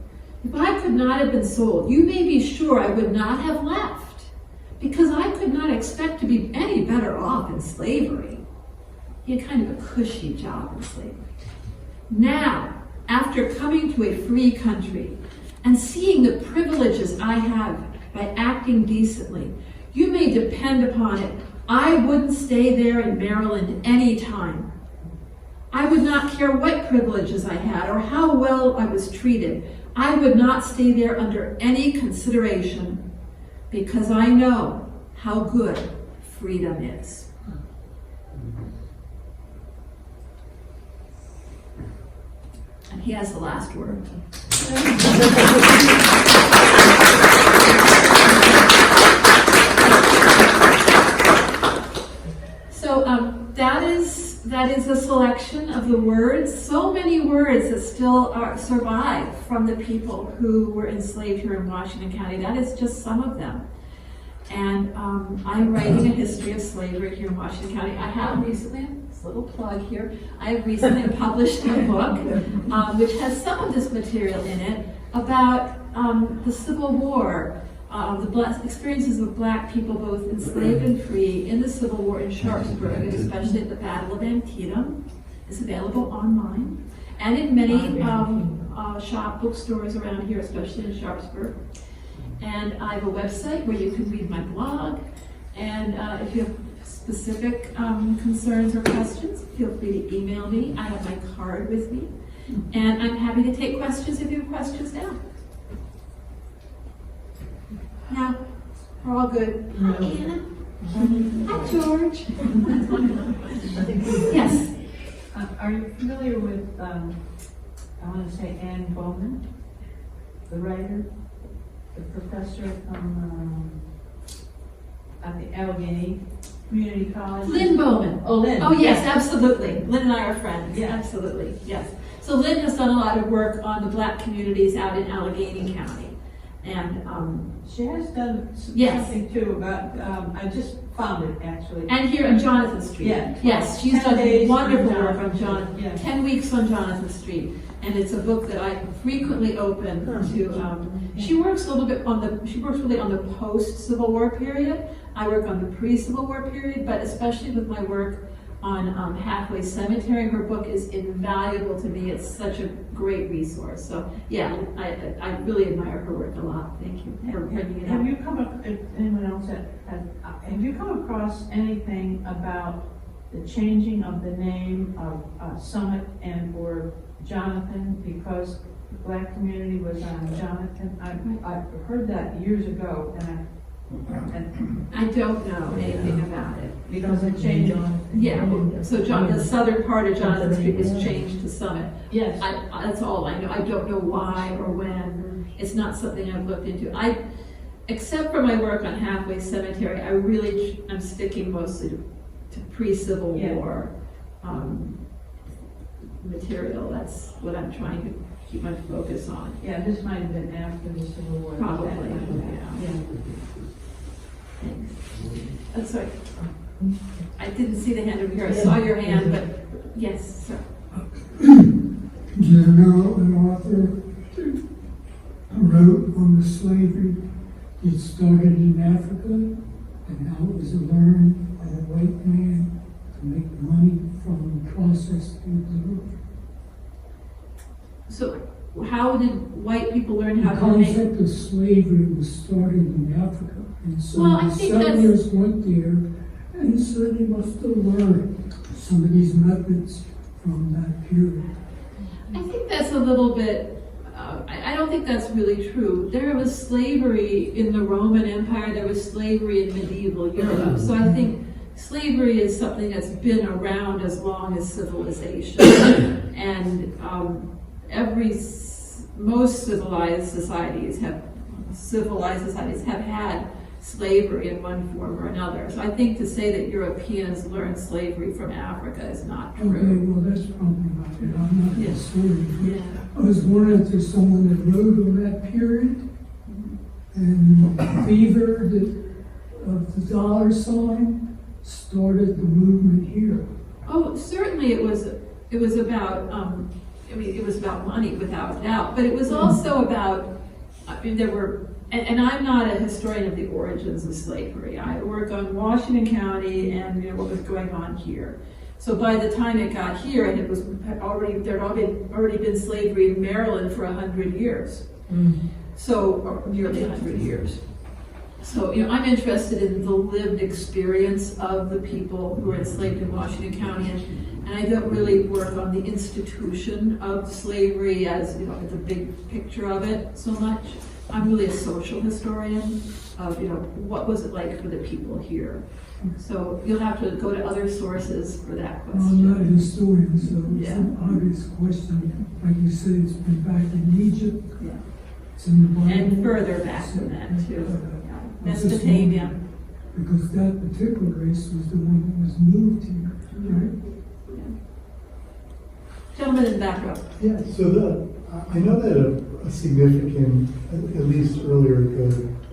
if I could not have been sold, you may be sure I would not have left, because I could not expect to be any better off in slavery." He had kind of a cushy job in slavery. "Now, after coming to a free country and seeing the privileges I have by acting decently, you may depend upon it, I wouldn't stay there in Maryland any time. I would not care what privileges I had or how well I was treated. I would not stay there under any consideration, because I know how good freedom is." And he has the last word. So that is a selection of the words, so many words that still survive from the people who were enslaved here in Washington County. That is just some of them. And I'm writing a history of slavery here in Washington County. I have recently, this little plug here, I have recently published a book which has some of this material in it about the Civil War, the experiences of Black people, both enslaved and free, in the Civil War in Sharpsburg, and especially at the Battle of Antietam. It's available online and in many bookstores around here, especially in Sharpsburg. And I have a website where you can read my blog. And if you have specific concerns or questions, feel free to email me. I have my card with me. And I'm happy to take questions if you have questions now. Now, we're all good. Hi, Anna. Hi, George. Yes. Are you familiar with, I want to say Anne Bowman, the writer, the professor from at the Allegheny Community College? Lynn Bowman. Oh, Lynn. Oh, yes, absolutely. Lynn and I are friends. Yeah. Absolutely, yes. So Lynn has done a lot of work on the Black communities out in Allegheny County. And She has done Yes. something too about, I just found it actually. and here on Jonathan Street. Yeah. Yes, she's 10 done days wonderful on work on Jonathan Jonathan. Street, yeah. 10 weeks on Jonathan Street. And it's a book that I frequently open to. She works a little bit she works really on the post-Civil War period. I work on the pre-Civil War period, but especially with my work on Halfway Cemetery, her book is invaluable to me. It's such a great resource. So yeah, I really admire her work a lot. Thank you for bringing it up. Have you come anyone else have you come across anything about the changing of the name of Summit and or Jonathan because the Black community was on Jonathan? I've heard that years ago, and I don't know anything about it. because it changed. Yeah, so the southern part of Jonathan Street is changed to Summit. Yes. That's all I know. I don't know why or when. It's not something I've looked into. Except for my work on Halfway Cemetery, I'm sticking mostly to pre-Civil War material. That's what I'm trying to keep my focus on. Yeah, this might have been after the Civil War. Probably, Yeah. I'm sorry. I didn't see the hand over here. I saw your hand, but yes, sir. Do you know an author wrote on the slavery that started in Africa and how it was learned by a white man to make money from the process through the roof? So how did white people learn The how to make? concept of slavery was started in Africa, and so Well, I the think that's- settlers went there, and so they must have learned some of these methods from that period. I think that's a little bit, I don't think that's really true. There was slavery in the Roman Empire, there was slavery in medieval Europe. So I think slavery is something that's been around as long as civilization. And most civilized societies have had slavery in one form or another. So I think to say that Europeans learned slavery from Africa is not Okay, true. well, that's probably not it. I'm not a Yeah. historian. Yeah. I was wondering if there's someone that wrote on that period and the fever that of the dollar sign started the movement here. Oh, certainly it was about, it was about money without a doubt, but it was also about, there were, and I'm not a historian of the origins of slavery. I work on Washington County and what was going on here. So by the time it got here, and there had already been slavery in Maryland for 100 years. So, or nearly 100 years. So, I'm interested in the lived experience of the people who were enslaved in Washington County, and I don't really work on the institution of slavery as, the big picture of it so much. I'm really a social historian of, what was it like for the people here. So you'll have to go to other sources for that Well, I'm not a question. historian, so it's Yeah. an obvious question. Like you said, it's been back in Egypt, Yeah. it's in the Bible. And further back than that too. Yeah. It's just Mesopotamia. Because that particular race was the one that was moved here, right? Gentleman in the back row. Yeah, so I know that a significant, at least earlier,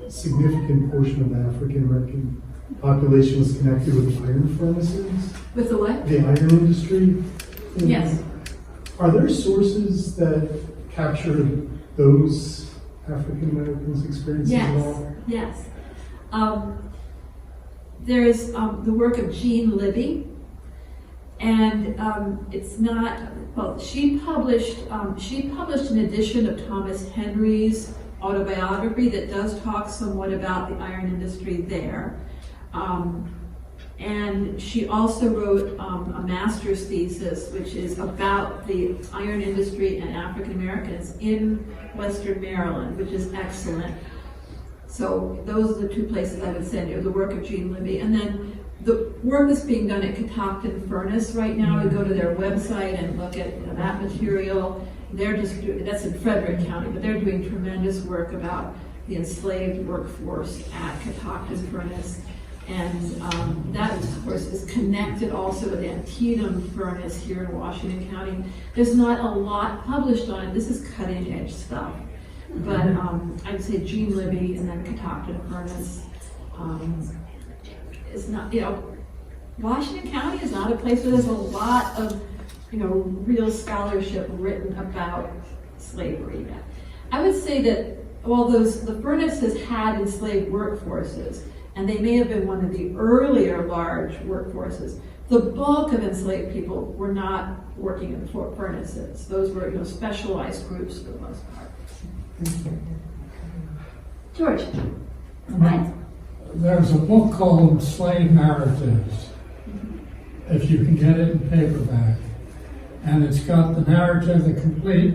a significant portion of the African American population was connected with iron furnaces, With the what? the iron industry. And Yes. Are there sources that capture those African Americans' experiences at all? Yes. There's the work of Jean Libby, and it's not, well, she published an edition of Thomas Henry's autobiography that does talk somewhat about the iron industry there. And she also wrote a master's thesis, which is about the iron industry and African Americans in Western Maryland, which is excellent. So those are the two places I would send you, the work of Jean Libby. And then the work that's being done at Catoctin Furnace right now, we go to their website and look at that material. They're just doing, that's in Frederick County, but they're doing tremendous work about the enslaved workforce at Catoctin Furnace. And that, of course, is connected also with Antietam Furnace here in Washington County. There's not a lot published on it. This is cutting edge stuff. But I'd say Jean Libby and then Catoctin Furnace is not, Washington County is not a place where there's a lot of, real scholarship written about slavery yet. I would say that while the furnaces had enslaved workforces, and they may have been one of the earlier large workforces, the bulk of enslaved people were not working in furnaces. Those were, specialized groups for the most part. George, go ahead. There's a book called Slave Narratives, if you can get it in paperback. And it's got the narrative, the complete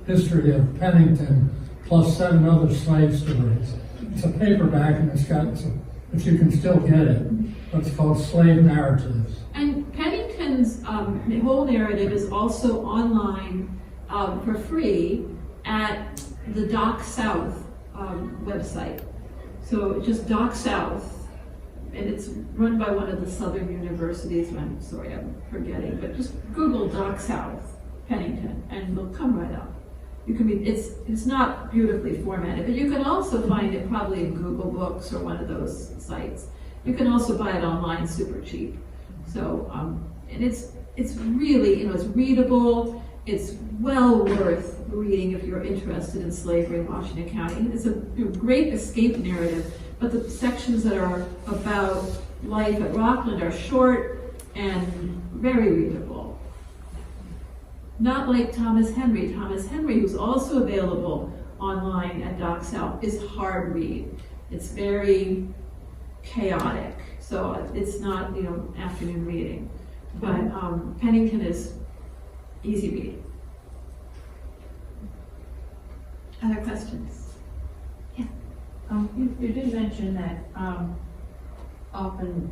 history of Pennington, plus 7 other slave stories. It's a paperback, and it's got, if you can still get it, it's called Slave Narratives. And Pennington's whole narrative is also online for free at the Doc South website. So just Doc South, and it's run by one of the Southern universities. I'm sorry, I'm forgetting, but just Google Doc South Pennington, and it'll come right up. You can read. It's not beautifully formatted, but you can also find it probably in Google Books or one of those sites. You can also buy it online, super cheap. So, and it's really, it's readable. It's well worth reading if you're interested in slavery in Washington County. It's a great escape narrative, but the sections that are about life at Rockland are short and very readable. Not like Thomas Henry. Thomas Henry, who's also available online at Doc South, is hard read. It's very chaotic, so it's not, afternoon reading. But Pennington is easy reading. Other questions? Yeah. You did mention that often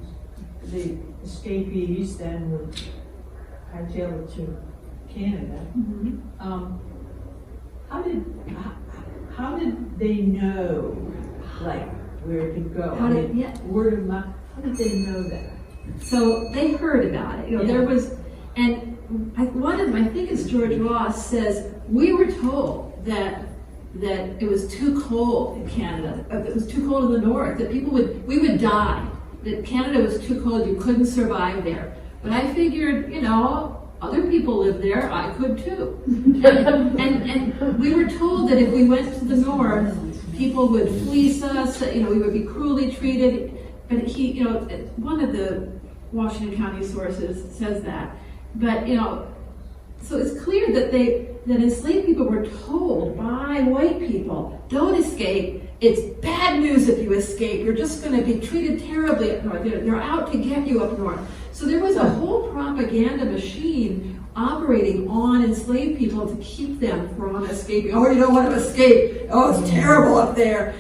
the escapees then were hightailed to Canada. Mm-hmm. How did they know, like, where to go? Word of mouth. How did they know that? So they heard about it. There was, and one of them, I think it's George Ross, says, we were told that that it was too cold in Canada, it was too cold in the north, that we would die, that Canada was too cold, you couldn't survive there. But I figured, other people live there, I could too. And we were told that if we went to the north, people would fleece us, we would be cruelly treated. But one of the Washington County sources says that. But, so it's clear that enslaved people were told by white people, don't escape. It's bad news if you escape. You're just going to be treated terribly up north. They're out to get you up north. So there was a whole propaganda machine operating on enslaved people to keep them from escaping. Oh, you don't want to escape. Oh, it's terrible up there.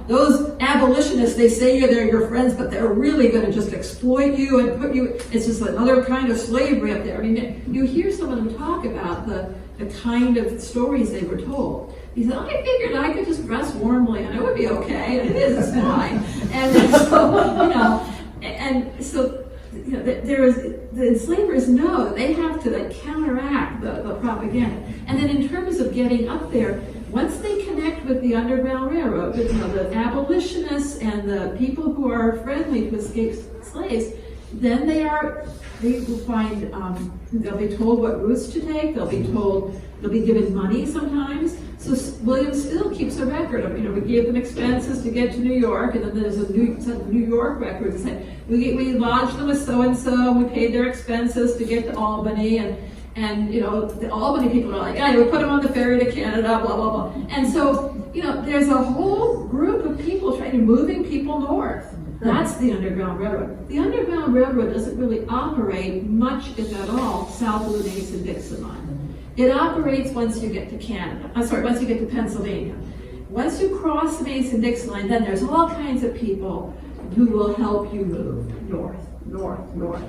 Those abolitionists, they say they're your friends, but they're really going to just exploit you and put you, it's just another kind of slavery up there. I mean, you hear some of them talk about the kind of stories they were told. He said, I figured I could just dress warmly and it would be okay, and it is, it's fine. The enslavers know that they have to counteract the propaganda. And then in terms of getting up there, once they connect with the Underground Railroad, the abolitionists and the people who are friendly to escaped slaves, then they will find, they'll be told what routes to take, they'll be given money sometimes. So William still keeps a record of, we gave them expenses to get to New York, and then there's a New York record that said, we lodged them with so-and-so, we paid their expenses to get to Albany, and the Albany people are like, yeah, we put them on the ferry to Canada, blah, blah, blah. And so, there's a whole group of people moving people north. That's the Underground Railroad. The Underground Railroad doesn't really operate much, if at all, south of the Mason-Dixon line. It operates once you get to once you get to Pennsylvania. Once you cross the Mason-Dixon line, then there's all kinds of people who will help you move north, north, north.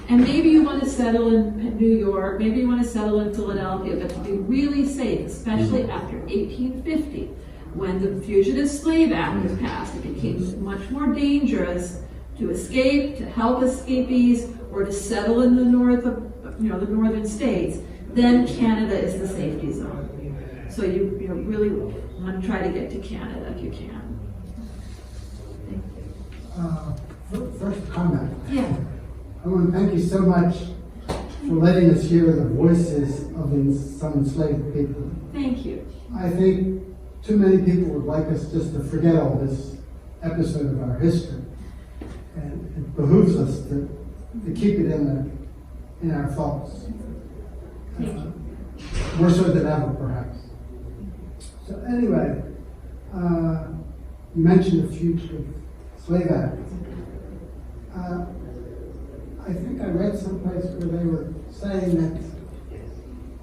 And maybe you want to settle in New York, maybe you want to settle in Philadelphia, but to be really safe, especially after 1850, when the Fugitive Slave Act was passed, it became much more dangerous to escape, to help escapees, or to settle in the north of, the northern states. Then Canada is the safety zone. So you really want to try to get to Canada if you can. First comment. Yeah. I want to thank you so much for letting us hear the voices of some enslaved people. Thank you. I think too many people would like us just to forget all this episode of our history. And it behooves us to keep it in our thoughts. More so than ever, perhaps. So anyway, you mentioned the Fugitive Slave Act. I think I read someplace where they were saying that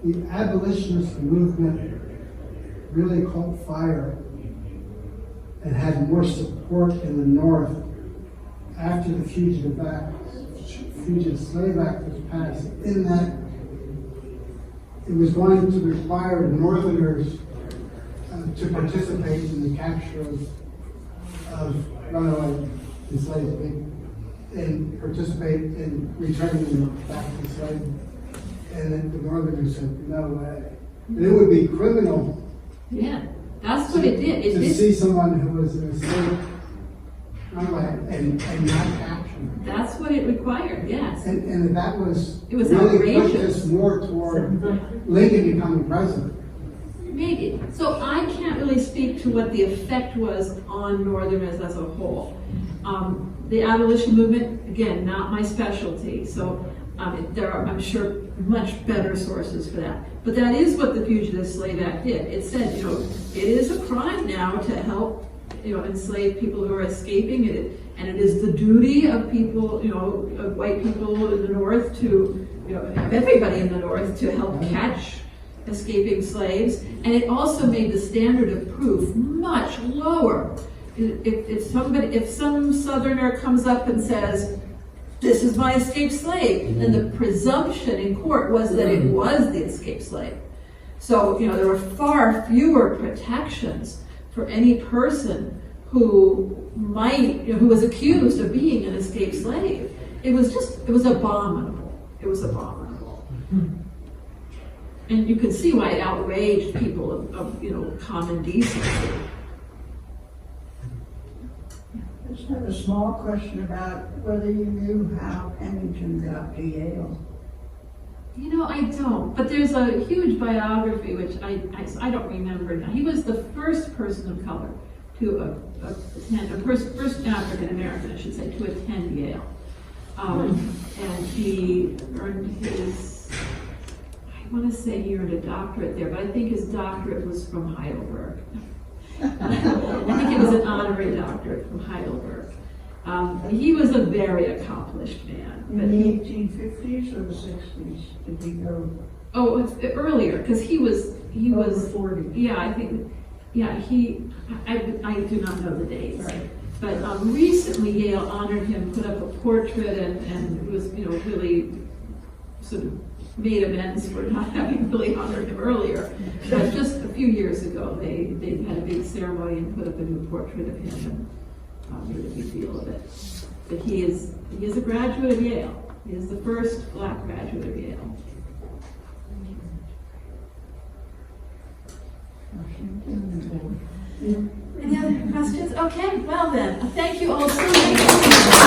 the abolitionist movement really caught fire and had more support in the North after the Fugitive Slave Act was passed, in that it was going to require Northerners to participate in the capture of runaway enslaved people and participate in returning them back to slavery. And then the Northerners said, no way. And it would be criminal. Yeah, that's what it did. To see someone who was in a slave runaway and not captured. That's what it required, yes. And that was, it was really outrageous. pushed us more toward Lincoln becoming president. Maybe. So I can't really speak to what the effect was on Northerners as a whole. The abolition movement, again, not my specialty. So there are, I'm sure, much better sources for that. But that is what the Fugitive Slave Act did. It said, it is a crime now to help, enslaved people who are escaping it. And it is the duty of people, of white people in the North to, of everybody in the North to help catch escaping slaves. And it also made the standard of proof much lower. If some Southerner comes up and says, this is my escaped slave, then the presumption in court was that it was the escaped slave. So, there were far fewer protections for any person who was accused of being an escaped slave. It was abominable. It was abominable. And you can see why it outraged people of common decency. I just have a small question about whether you knew how Pennington got to Yale. I don't, but there's a huge biography, which I don't remember now. He was the first person of color to attend, first African American, I should say, to attend Yale. And he earned his, I want to say he earned a doctorate there, but I think his doctorate was from Heidelberg. I think it was an honorary doctorate from Heidelberg. He was a very accomplished man. In But the he, 1850s or the 60s did he go? oh, it's earlier, because he was Over 40. Yeah, I think, yeah, I do not know the dates. Right. But recently Yale honored him, put up a portrait, and it was, really sort of made amends for not having really honored him earlier. But just a few years ago, they had a big ceremony and put up a new portrait of him and made a big deal of it. But he is a graduate of Yale. He is the first black graduate of Yale. Any other questions? Okay, well then, thank you all so much.